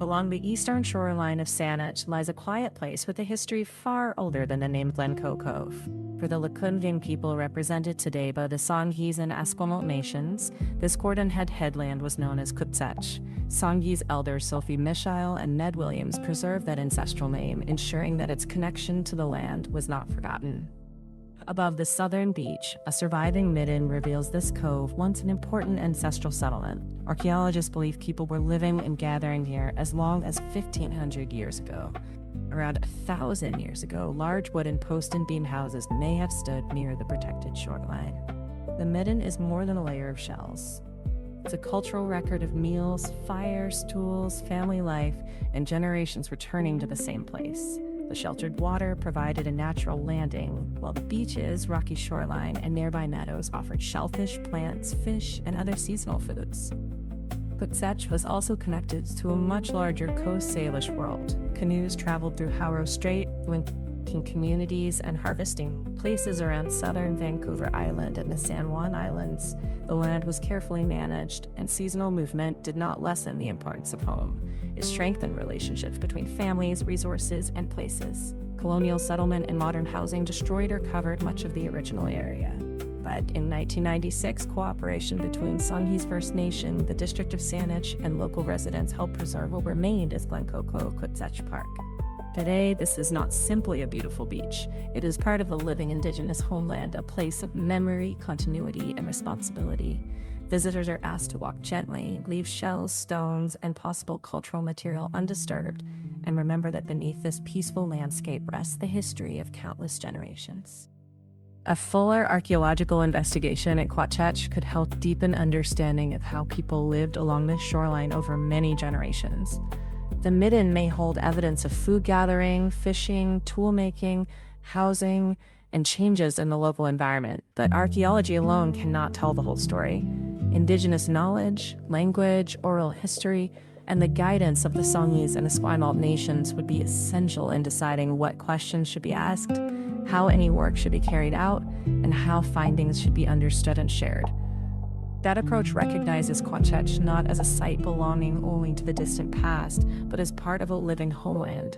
Along the eastern shoreline of Saanich lies a quiet place with a history far older than the name Glencoe Cove. For the Ḻəŋən people represented today by the Songhees and Esquimalt nations, this cordon-head headland was known as Kwatsech. Songhees elders Sophie, Misheal, and Ned Williams preserved that ancestral name, ensuring that its connection to the land was not forgotten. Above the southern beach, a surviving midden reveals this cove, once an important ancestral settlement. Archaeologists believe people were living and gathering here as long as 1,500 years ago. Around 1,000 years ago, large wooden post and beam houses may have stood near the protected shoreline. The midden is more than a layer of shells. It's a cultural record of meals, fires, tools, family life, and generations returning to the same place. The sheltered water provided a natural landing, while the beaches, rocky shoreline, and nearby meadows offered shellfish, plants, fish, and other seasonal foods. Kwatsech was also connected to a much larger coast Salish world. Canoes traveled through Howrah Strait, linking communities and harvesting places around southern Vancouver Island and the San Juan Islands. The land was carefully managed, and seasonal movement did not lessen the importance of home. It strengthened relationships between families, resources, and places. Colonial settlement and modern housing destroyed or covered much of the original area. But in 1996, cooperation between Songhees First Nation, the District of Saanich, and local residents helped preserve what remained as Glencoe Cove, Kwatsech Park. Today, this is not simply a beautiful beach. It is part of the living Indigenous homeland, a place of memory, continuity, and responsibility. Visitors are asked to walk gently, leave shells, stones, and possible cultural material undisturbed, and remember that beneath this peaceful landscape rests the history of countless generations. A fuller archaeological investigation at Kwatsech could help deepen understanding of how people lived along this shoreline over many generations. The midden may hold evidence of food gathering, fishing, tool making, housing, and changes in the local environment, but archaeology alone cannot tell the whole story. Indigenous knowledge, language, oral history, and the guidance of the Songhees and Esquimalt nations would be essential in deciding what questions should be asked, how any work should be carried out, and how findings should be understood and shared. That approach recognizes Kwatsech not as a site belonging only to the distant past, but as part of a living homeland.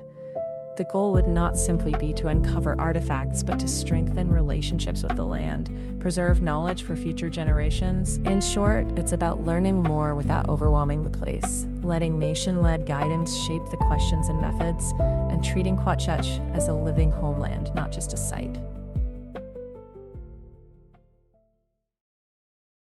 The goal would not simply be to uncover artifacts, but to strengthen relationships with the land, preserve knowledge for future generations. In short, it's about learning more without overwhelming the place, letting nation-led guidance shape the questions and methods, and treating Kwatsech as a living homeland, not just a site.